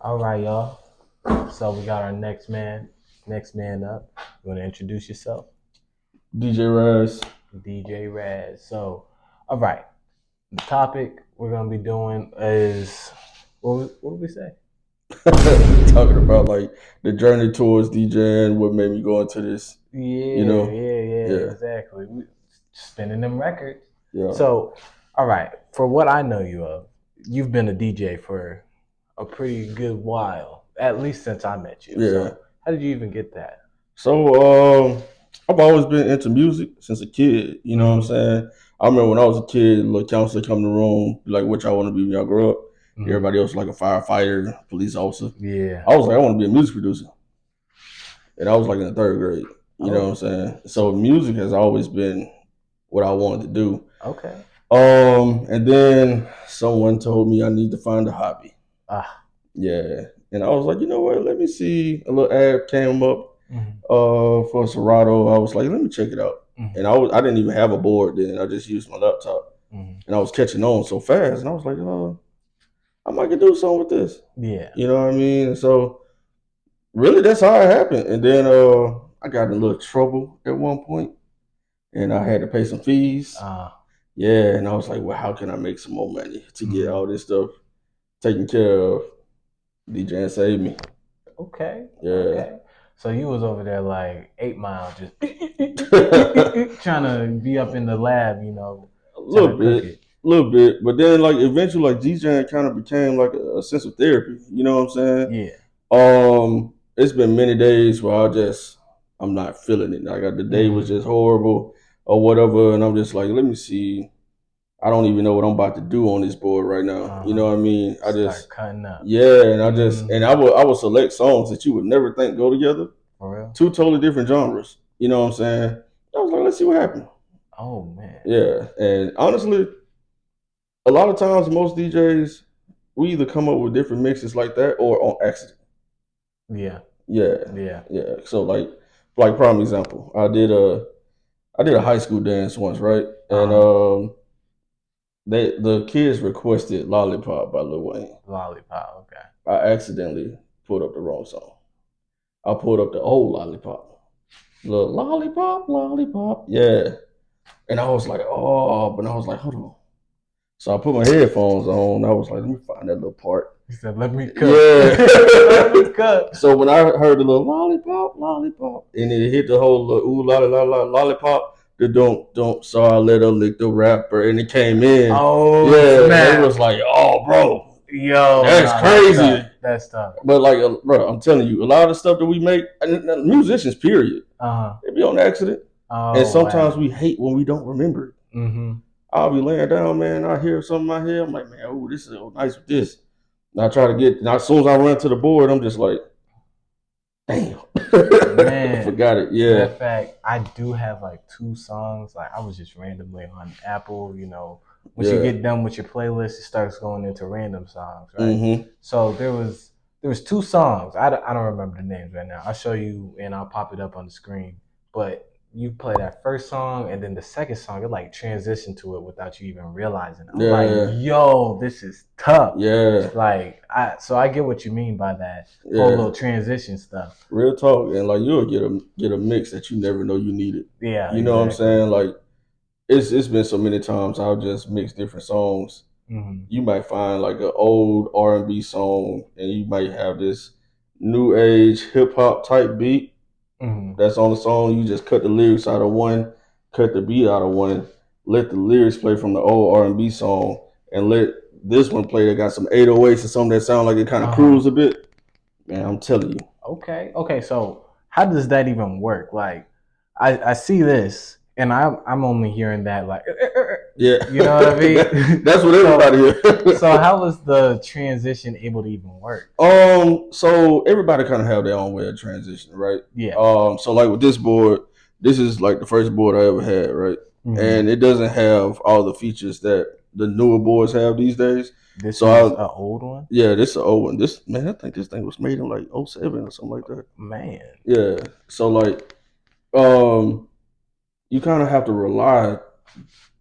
All right, y'all. So we got our next man up. You want to introduce yourself? DJ Raz. DJ Raz. So, all right. The topic we're gonna be doing is what did we say? Talking about like the journey towards DJing, what made me go into this, you Yeah, know? yeah, yeah, Yeah, exactly. Spinning them records. yeah, So, all right. For what I know you of, you've been a DJ for a pretty good while, at least since I met you. yeah. So, how did you even get that? So I've always been into music since a kid, you know what I'm Mm-hmm. saying? I remember when I was a kid, little counselor come in the room, be like, what y'all want to be when y'all grow up? Mm-hmm. Everybody else was like a firefighter, police officer. Yeah. I was like, I want to be a music producer. And I was like in the third grade, you know what I'm Oh, saying? So music has always been what I wanted to do. okay. And then someone told me I need to find a hobby. Ah. Yeah. And I was like, you know what? Let me see. A little ad came up Mm-hmm. for Serato. I was like, let me check it out. Mm-hmm. And I didn't even have a board then. I just used my laptop. Mm-hmm. And I was catching on so fast. And I was like, I might could do something with this. Yeah. You know what I mean? So really that's how it happened. And then I got in a little trouble at one point and I had to pay some fees. Uh. Yeah, and I was like, well, how can I make some more money to get Mm-hmm. all this stuff taken care of? DJ saved me. Okay. Yeah. Okay. So you was over there like 8 Mile, just A trying to be up in the lab, trying to little cook bit, it. but then like eventually like DJing kind of became like a sense of therapy. You know what I'm saying? Yeah. It's been many days where I'm not feeling it. Like the day was Mm-hmm. just horrible or whatever, and I'm just like, let me see. I don't even know what I'm about to do on this board right now. You Uh-huh. know what I mean? Start cutting up. Yeah, and Mm-hmm. I would select songs that you would never think go together. For real? Two totally different genres. You know what I'm saying? I was like, let's see what happens. Oh man. Yeah, and honestly, a lot of times most DJs we either come up with different mixes like that or on accident. Yeah. Yeah, Yeah. yeah. So like prime example, I did a high school dance once, right? And Uh-huh. the kids requested "Lollipop" by Lil Wayne. Lollipop. Okay. I accidentally pulled up the wrong song. I pulled up the old "Lollipop." Little lollipop, lollipop. Yeah. And I was like, oh, but I was like, hold on. So I put my headphones on. I was like, let me find that little part. He said, "Let me cook." Yeah. Let me cook. So when I heard the little lollipop, lollipop, and it hit the whole little, ooh, lollipop, the don't. So I let her lick the rapper, and it came in. Oh Yeah, they snap! was like, oh, bro, Yo, that's nah, that's crazy. tough. That's tough. But like, bro, I'm telling you, a lot of the stuff that we make, musicians, period, Uh-huh. they be on accident. And Oh sometimes wow. we hate when we don't remember it. Mm-hmm. I'll be laying down, man. I hear something in my head. I'm like, man, oh, this is nice with this. And I try to get. Now, as soon as I run to the board, I'm just like, damn, Man, forgot it. matter Yeah, of fact, I do have like two songs. Like I was just randomly on Apple. Once you yeah. get done with your playlist, it starts going into random songs, right? Mm-hmm. So there was two songs. I don't remember the names right now. I'll show you and I'll pop it up on the screen. But you play that first song and then the second song, it like transitioned to it without you even realizing. I'm like, Yeah, yo, this is tough. yeah, Like so I get what you mean by that whole yeah. little transition stuff. Real talk, and like you'll get a mix that you never know you needed. Yeah, You know what I'm exactly. saying? Like it's been so many times I'll just mix different songs. Hmm. You might find like an old R&B song, and you might have this new age hip hop type beat Hmm. that's on the song. You just cut the lyrics out of one, cut the beat out of one, let the lyrics play from the old R&B song, and let this one play that got some 808s and something that sound like it kind of Uh huh. cruise a bit. Man, I'm telling you. Okay. Okay. So how does that even work? Like, I see this, and I'm only hearing that like, Yeah, you know what I mean? that's what so everybody so hears. how was the transition able to even work? So everybody kind of have their own way of transition, right? Yeah. So like with this board, this is like the first board I ever had, right? Hmm. And it doesn't have all the features that the newer boards have these days. This So is I, an old one. yeah, this is an old one. This man, I think this thing was made in like '07 or something like that. Man. Yeah. So like, um, you kind of have to rely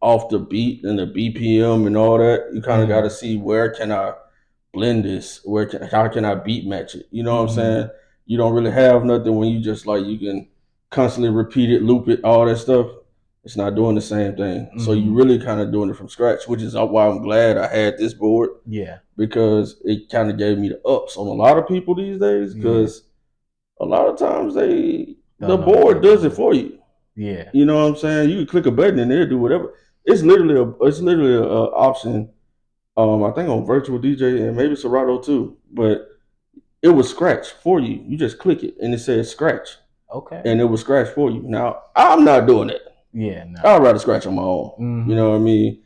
off the beat and the BPM and all that. You kind of got to Hmm. see where can I blend this? How can I beat match it? You know what I'm saying? You don't really have nothing when you just like you can constantly repeat it, loop it, all that stuff. It's not doing the same thing. So you really kind of doing it from scratch, which is why I'm glad I had this board. Yeah. Because it kind of gave me the ups on a lot of people these days. Because a lot of times the board does it for you. Yeah. You know what I'm saying? You can click a button and it'll do whatever. It's literally a option. I think on virtual DJ and maybe Serato too, but it was scratch for you. You just click it and it says scratch. Okay. And it was scratch for you. Now I'm not doing it. Yeah, no. I'd rather scratch on my own. You know what I mean?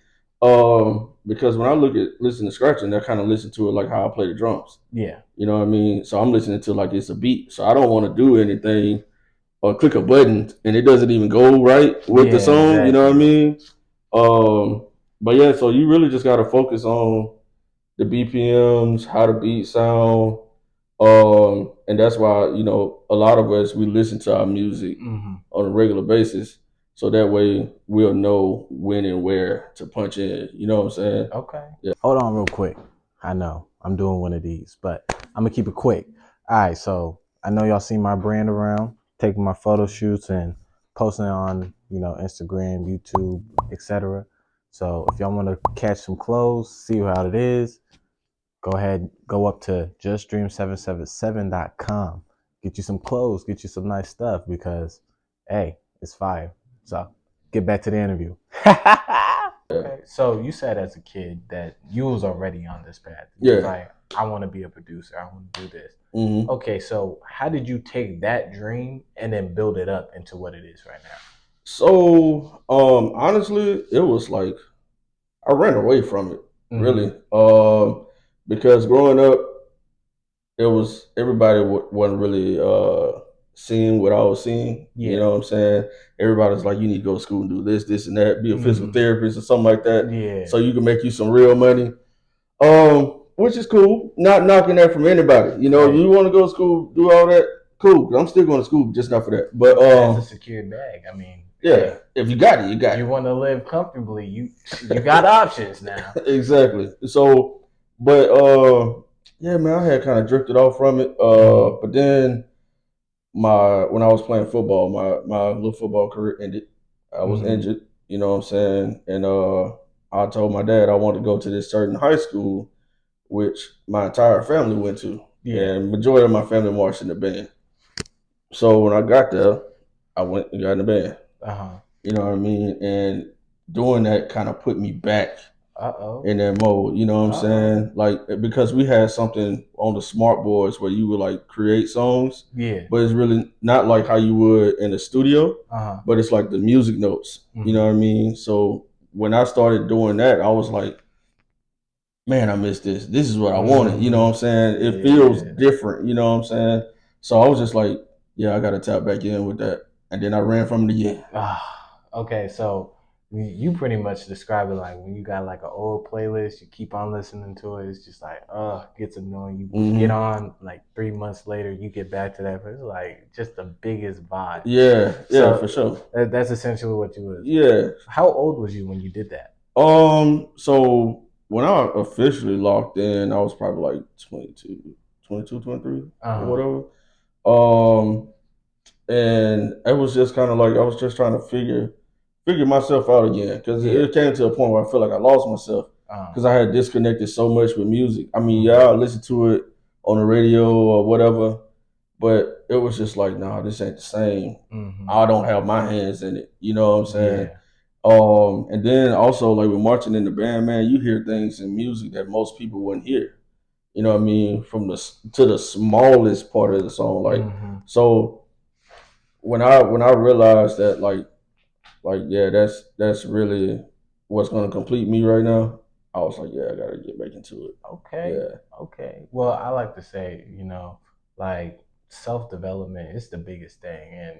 Because when I listen to scratching, I kind of listen to it like how I play the drums. Yeah. You know what I mean? So I'm listening to like it's a beat. So I don't want to do anything or click a button and it doesn't even go right with the song. Exactly. You know what I mean? But yeah, so you really just gotta focus on the BPMs, how the beat sound. And that's why, a lot of us we listen to our music on a regular basis. So that way we'll know when and where to punch in. You know what I'm saying? Okay. Yeah. Hold on real quick. I know I'm doing one of these, but I'm gonna keep it quick. All right, so I know y'all see my brand around, taking my photo shoots and posting on, Instagram, YouTube, etc. So if y'all want to catch some clothes, see how it is, go ahead, go up to justdream777.com. Get you some clothes, get you some nice stuff because, hey, it's fire. So get back to the interview. Okay. So you said as a kid that you was already on this path. You was like, I want to be a producer. I want to do this. Okay, so how did you take that dream and then build it up into what it is right now? So, honestly, it was like I ran away from it, really. Because growing up, it was everybody wasn't really seeing what I was seeing. You know what I'm saying? Everybody's like, you need to go to school and do this, this, and that, be a physical therapist or something like that. Yeah. So you can make you some real money. Which is cool. Not knocking that from anybody. You know, if you want to go to school, do all that, cool. I'm still going to school, just not for that. But that's a secured bag. I mean, yeah, if you got it, you got it. You want to live comfortably, you got options now. Exactly. So, but yeah, man, I had kind of drifted off from it. But then when I was playing football, my little football career ended. I was injured. You know what I'm saying? And I told my dad I wanted to go to this certain high school, which my entire family went to. Yeah. And majority of my family marched in the band. So when I got there, I went and got in the band. You know what I mean? And doing that kind of put me back in that mode. You know what I'm saying? Like, because we had something on the smart boards where you would like create songs. Yeah. But it's really not like how you would in the studio. But it's like the music notes. You know what I mean? So when I started doing that, I was like, man, I miss this. This is what I wanted. You know what I'm saying? It feels different. You know what I'm saying? So I was just like, yeah, I got to tap back in with that. And then I ran from it again. Okay, so you pretty much describe it like when you got like an old playlist, you keep on listening to it. It's just like, gets annoying. You get on like 3 months later, you get back to that, but it's like just the biggest vibe. Yeah, so, for sure. That's essentially what you was. Yeah. How old was you when you did that? So when I officially locked in, I was probably like 22, 23, or whatever. And it was just kind of like I was just trying to figure myself out again because it came to a point where I feel like I lost myself because I had disconnected so much with music. I mean, I listened to it on the radio or whatever, but it was just like, nah, this ain't the same. I don't have my hands in it. You know what I'm saying? And then also like with marching in the band, man, you hear things in music that most people wouldn't hear. You know what I mean? From to the smallest part of the song, like so. When I realized that like yeah, that's really what's gonna complete me right now, I was like, yeah, I gotta get back into it. Okay. Yeah. Okay. Well, I like to say, like self-development is the biggest thing, and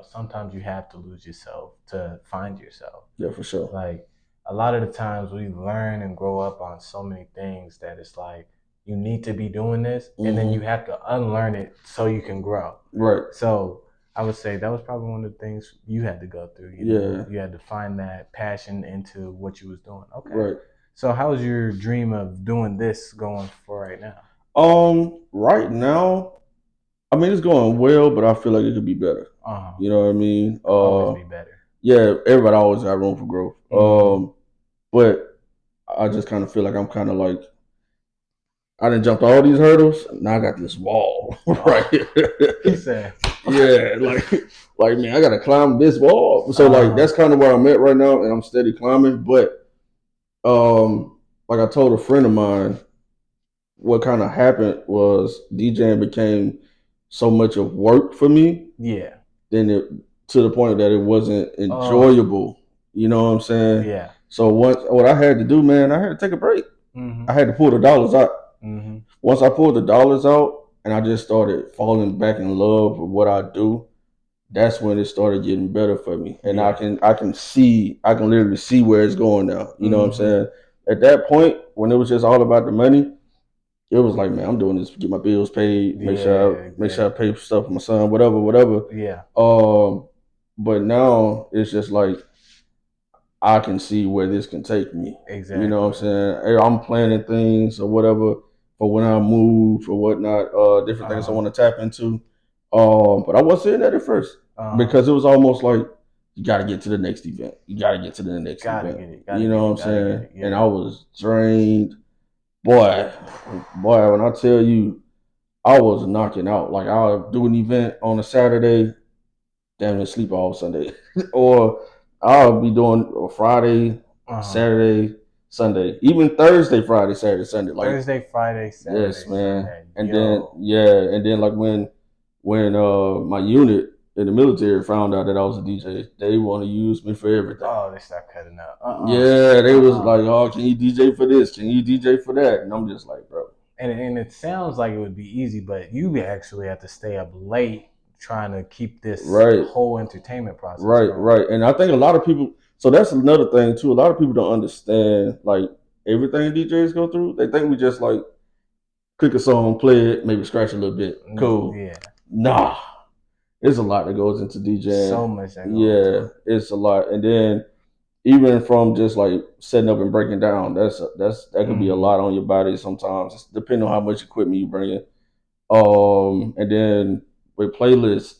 sometimes you have to lose yourself to find yourself. Yeah, for sure. Like a lot of the times we learn and grow up on so many things that it's like you need to be doing this, and then you have to unlearn it so you can grow. Right. So I would say that was probably one of the things you had to go through. You had to find that passion into what you was doing. Okay. Right. So how's your dream of doing this going for right now? Right now, I mean, it's going well, but I feel like it could be better. Uh-huh. You know what I mean? Could always be better. Yeah, everybody always got room for growth. Mm-hmm. But I just kind of feel like I'm kind of like I done jumped all these hurdles. Now I got this wall, right? Oh, he said. Yeah, like man, I gotta climb this wall. So like Uh-huh. that's kind of where I'm at right now, and I'm steady climbing. But like I told a friend of mine, what kind of happened was DJing became so much of work for me, Yeah. then it to the point that it wasn't Oh, enjoyable. You know what I'm saying? yeah. So what I had to do, man, I had to take a break. Mm-hmm. I had to pull the dollars out. Mm-hmm. Once I pulled the dollars out and I just started falling back in love with what I do, that's when it started getting better for me. And Yeah. I can literally see where it's going now. You know what I'm Mm-hmm. saying? At that point, when it was just all about the money, it was like, man, I'm doing this to get my bills paid, Yeah, make sure I exactly. pay for stuff for my son, whatever, whatever. Yeah, Um, but now it's just like I can see where this can take me. You know what I'm exactly. saying? Hey, I'm planning things or whatever for when I move or whatnot, different things I Uh-huh. want to tap into. But I wasn't saying that at first Uh-huh. because it was almost like you got to get to the next event. You got to get to the next Gotta event. get it. Gotta You get know what it. I'm Gotta get saying? it. And Yeah. I was drained. Boy, boy, when I tell you, I was knocking out. Like I'll do an event on a Saturday, damn near sleep all Sunday. Or I'll be doing a Friday, Uh-huh. Saturday, Sunday, even Thursday, Friday, Saturday, Sunday. Like, Thursday, Friday, yes, Saturday, man. Sunday. And then Yo. yeah, and then like when my unit in the military found out that I was a DJ, they want to use me for everything. Oh, they start cutting up. Yeah, they was Uh-uh. like, "Oh, can you DJ for this? Can you DJ for that?" And I'm just like, "Bro, And it sounds like it would be easy, but you actually have to stay up late trying to keep this right, whole entertainment process right, going. right." And I think a lot of people. So that's another thing too. A lot of people don't understand like everything DJs go through. They think we just like click a song, play it, maybe scratch a little bit, cool. Yeah. Nah, there's a lot that goes into So DJing. much that go into Yeah, it. it's a lot. And then even from just like setting up and breaking down, that could be a Mm-hmm. lot on your body sometimes. It's depending on how much equipment you bring in. And then with playlists,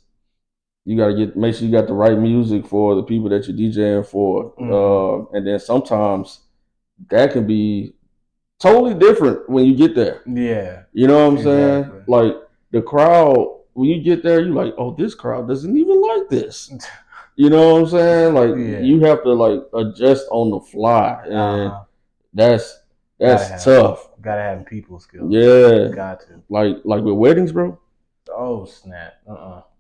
you gotta make sure you got the right music for the people that you're DJing for. Mm-hmm. And then sometimes that can be totally different when you get there. Yeah, You know what I'm saying? exactly. Like the crowd, when you get there, you like, oh, this crowd doesn't even like this. You know what I'm saying? Like Yeah. you have to like adjust on the fly, and Uh-huh. that's Gotta that's have tough. people skills. Yeah, Got to. like with weddings, bro. Oh snap.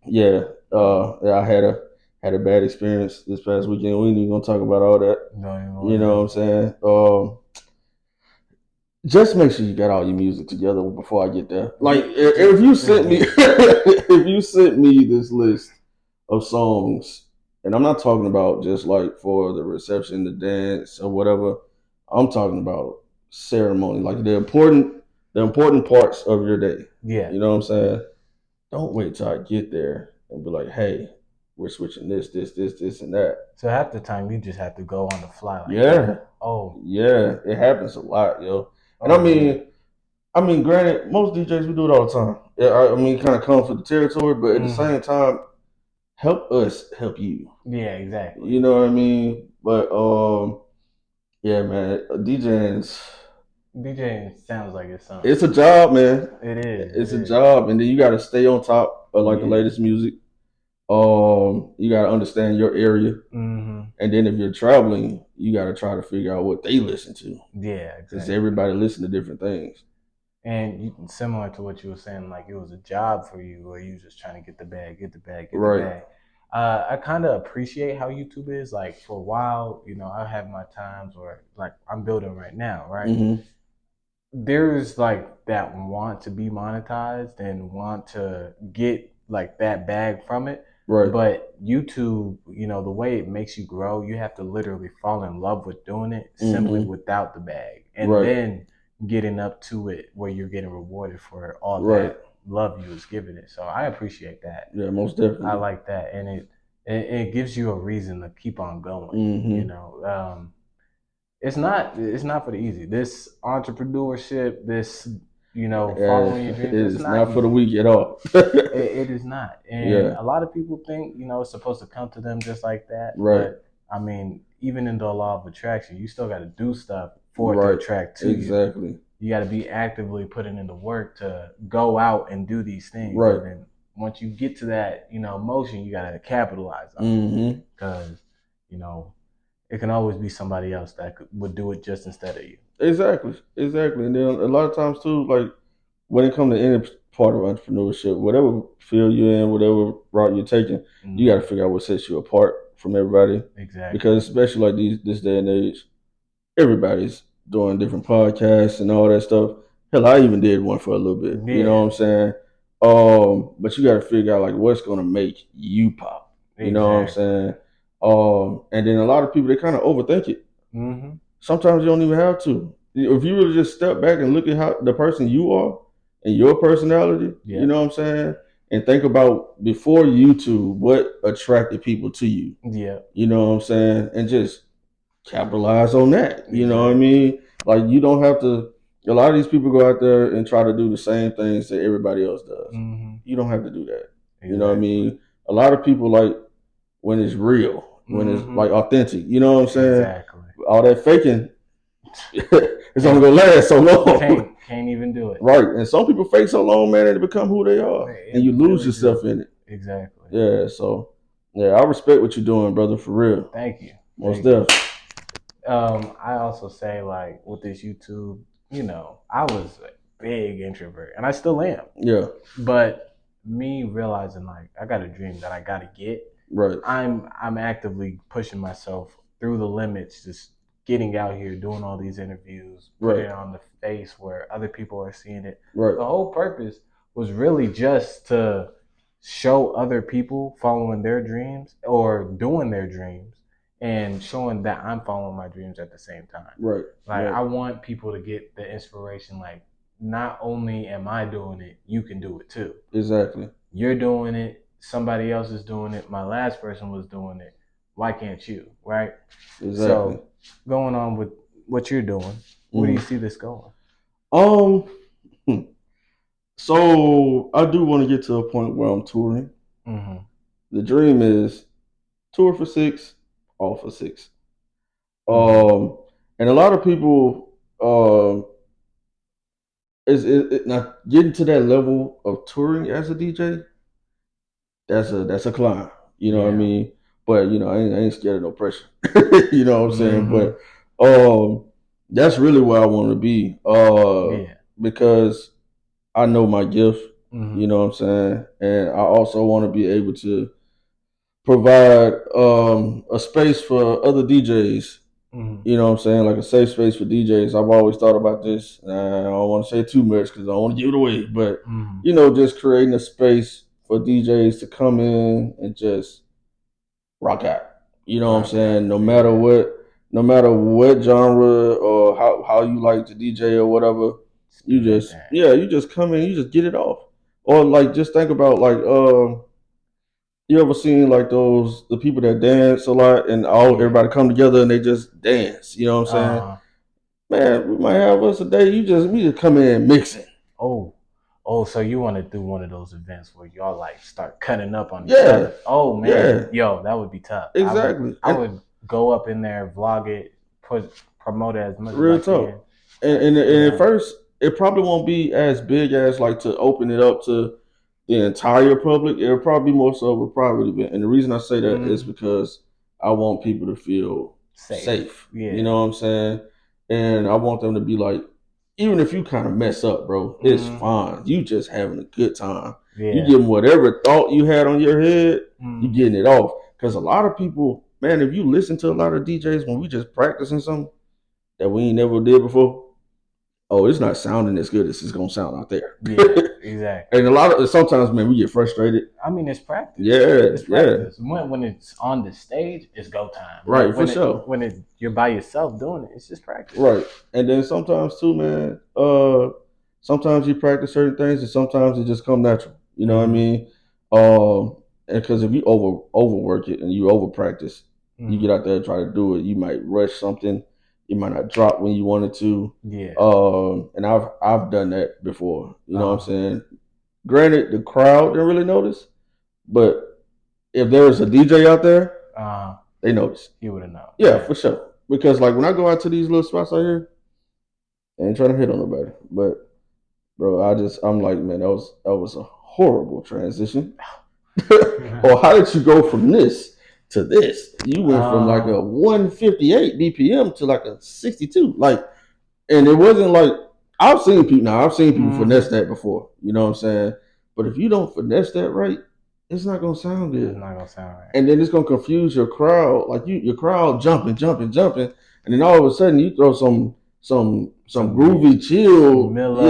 Yeah, Uh-uh. yeah, I had a bad experience this past weekend. We ain't even gonna talk about all that. Don't even You want know what to. I'm saying? Just make sure you got all your music together before I get there. Like if you Just sent me get it. if you sent me this list of songs, and I'm not talking about just like for the reception, the dance or whatever. I'm talking about ceremony, like the important parts of your day. Yeah. You know what I'm saying? Don't wait till I get there and be like, hey, we're switching this, and that. So half the time you just have to go on the fly, like, Yeah, oh, yeah, it happens a lot, yo. And oh yeah. I mean, granted, most DJs we do it all the time. Yeah, I mean, it kind of comes with the territory, but at the Mm-hmm. same time, help us help you. Yeah, exactly. You know what I mean? But yeah, man, DJing sounds like it's something. it's a job, man. It is. It It's a is. job, and then you got to stay on top of like the Yeah. latest music. You got to understand your area, Mm-hmm. and then if you're traveling, you got to try to figure out what they listen to, Yeah, because exactly. everybody listen to different things. And similar to what you were saying, like it was a job for you, or you just trying to get the bag, get the bag, get the Right. bag. I kind of appreciate how YouTube is. Like for a while, I have my times where like I'm building right now, right? Mm-hmm. There's like that want to be monetized and want to get like that bag from it. Right. But YouTube, the way it makes you grow, you have to literally fall in love with doing it simply Mm-hmm. without the bag. And Right. then getting up to it where you're getting rewarded for all Right. that love you was giving it. So I appreciate that. Yeah, most I definitely. like that. And it gives you a reason to keep on going, Mm-hmm. It's not. It's not for the easy. This entrepreneurship, this following your dreams. It's it's not not for the easy. weak at all. It is not. And Yeah, a lot of people think it's supposed to come to them just like that. right, But I mean, even in the law of attraction, you still got to do stuff for it to right, attract to you. exactly, You got to be actively putting in the work to go out and do these things. right. And then once you get to that, motion, you got to capitalize on it Mm-hmm. because you know it can always be somebody else that would do it just instead of you. Exactly, exactly. And then a lot of times too, like when it comes to any part of entrepreneurship, whatever field you're in, whatever route you're taking, you got to figure out what sets you apart from everybody. Exactly. Because especially like this day and age, everybody's doing different podcasts and all that stuff. Hell, I even did one for a little bit. You know Yeah. what I'm saying? But you got to figure out like what's gonna make you pop. You know what I'm Exactly. saying? And then a lot of people they kind of overthink it. Mm-hmm. Sometimes you don't even have to. If you really just step back and look at how the person you are and your personality, Yeah. you know what I'm saying? And think about before YouTube, what attracted people to you. Yeah. You know what I'm saying? And just capitalize on that. You know what I Exactly. mean? Like you don't have to a lot of these people go out there and try to do the same things that everybody else does. Mm-hmm. You don't have to do that. Exactly. You know what I mean? A lot of people like when it's real, when it's like authentic. You know what I'm saying? Exactly. All that faking it's only gonna last so long. Can't even do it. Right. And some people fake so long, man, and they become who they are. And you lose yourself in it. Exactly. Yeah, so yeah, I respect what you're doing, brother, for real. Thank you. Most definitely. I also say like with this YouTube, I was a big introvert and I still am. Yeah. But me realizing like I got a dream that I gotta get. Right. I'm actively pushing myself through the limits, just getting out here, doing all these interviews, putting it on the face where other people are seeing it. Right. The whole purpose was really just to show other people following their dreams or doing their dreams and showing that I'm following my dreams at the same time. Right. Like right. I want people to get the inspiration like not only am I doing it, you can do it too. Exactly. You're doing it, somebody else is doing it, my last person was doing it. Why can't you? Right? Exactly. So going on with what you're doing, where do you see this going? So I do want to get to a point where I'm touring. Mm-hmm. The dream is tour for 6, all for 6. And a lot of people is not getting to that level of touring as a DJ. That's a climb. You know what I mean? But I ain't scared of no pressure. You know what I'm saying? But that's really where I want to be. Because I know my gift. You know what I'm saying? And I also want to be able to provide a space for other DJs. You know what I'm saying? Like a safe space for DJs. I've always thought about this. I don't want to say too much because I don't want to give it away. But, just creating a space for DJs to come in and just rock out. You know what I'm saying? No matter what genre or how you like to DJ or whatever, you just come in, you just get it off. Or like just think about like you ever seen like the people that dance a lot and everybody come together and they just dance, you know what I'm saying? Man, we might have us a day, we just come in mixing. So you want to do one of those events where y'all like start cutting up on each other? Oh man, yo, that would be tough. Exactly. I would go up in there, vlog it, promote it as much real as I tough. can. And at first, it probably won't be as big as like to open it up to the entire public. It'll probably be more so of a private event. And the reason I say that is because I want people to feel safe. Yeah. You know what I'm saying? And I want them to be like, even if you kind of mess up, bro, it's fine. You just having a good time. Yeah. You getting whatever thought you had on your head, you getting it off. Because a lot of people, man, if you listen to a lot of DJs when we just practicing something that we ain't never did before, oh, it's not sounding as good as it's gonna sound out there. Yeah, exactly. And sometimes, man, we get frustrated. I mean, it's practice. Yeah, it's practice. When it's on the stage, it's go time. Right, for sure. When you're by yourself doing it, it's just practice. Right, and then sometimes too, man. Sometimes you practice certain things, and sometimes it just come natural. You know what I mean? And because if you overwork it and you over practice, you get out there and try to do it, you might rush something. It might not drop when you wanted to. Yeah. And I've done that before. You know what I'm saying? Granted, the crowd didn't really notice, but if there was a DJ out there, they noticed. He would have known. Yeah, for sure. Because like when I go out to these little spots out here, I ain't trying to hit on nobody, but bro, I'm like, man, that was a horrible transition. Or how did you go from this to this? You went from like a 158 BPM to like a 62. Like, and it wasn't like I've seen people finesse that before. You know what I'm saying? But if you don't finesse that right, it's not gonna sound good. It's not gonna sound right. And then it's gonna confuse your crowd. Like your crowd jumping, and then all of a sudden you throw some groovy chill, mellow,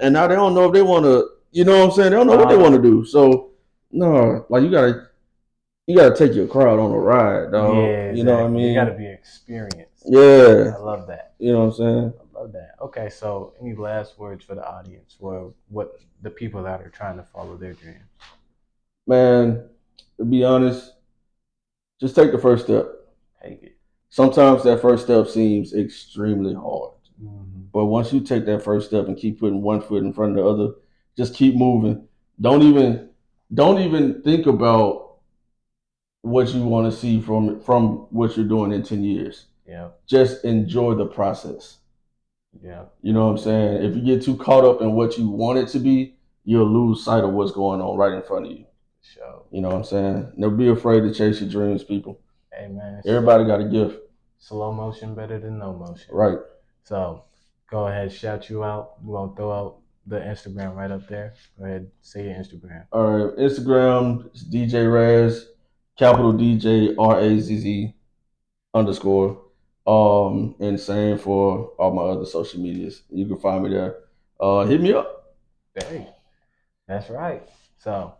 and now they don't know if they want to. You know what I'm saying? They don't know what they want to do. So no, like you gotta take your crowd on a ride, dog. Yeah, exactly. You know what I mean? You gotta be experienced. Yeah, I love that. You know what I'm saying? I love that. Okay, so any last words for the audience, for what the people that are trying to follow their dreams? Man, to be honest, just take the first step. Take it. Sometimes that first step seems extremely hard. But once you take that first step and keep putting one foot in front of the other, just keep moving. Don't even think about what you want to see from what you're doing in 10 years. Yeah. Just enjoy the process. Yeah. You know what I'm saying? If you get too caught up in what you want it to be, you'll lose sight of what's going on right in front of you. Sure. You know what I'm saying? Never be afraid to chase your dreams, people. Hey, man. Everybody got a gift. Slow motion better than no motion. Right. So go ahead, shout you out. We're going to throw out the Instagram right up there. Go ahead, say your Instagram. All right. Instagram is DJ Raz, capital DJ RAZZ _. And same for all my other social medias. You can find me there. Hit me up. Hey, that's right. So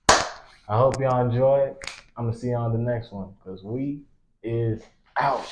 I hope y'all enjoyed. I'm gonna see you on the next one because we is out.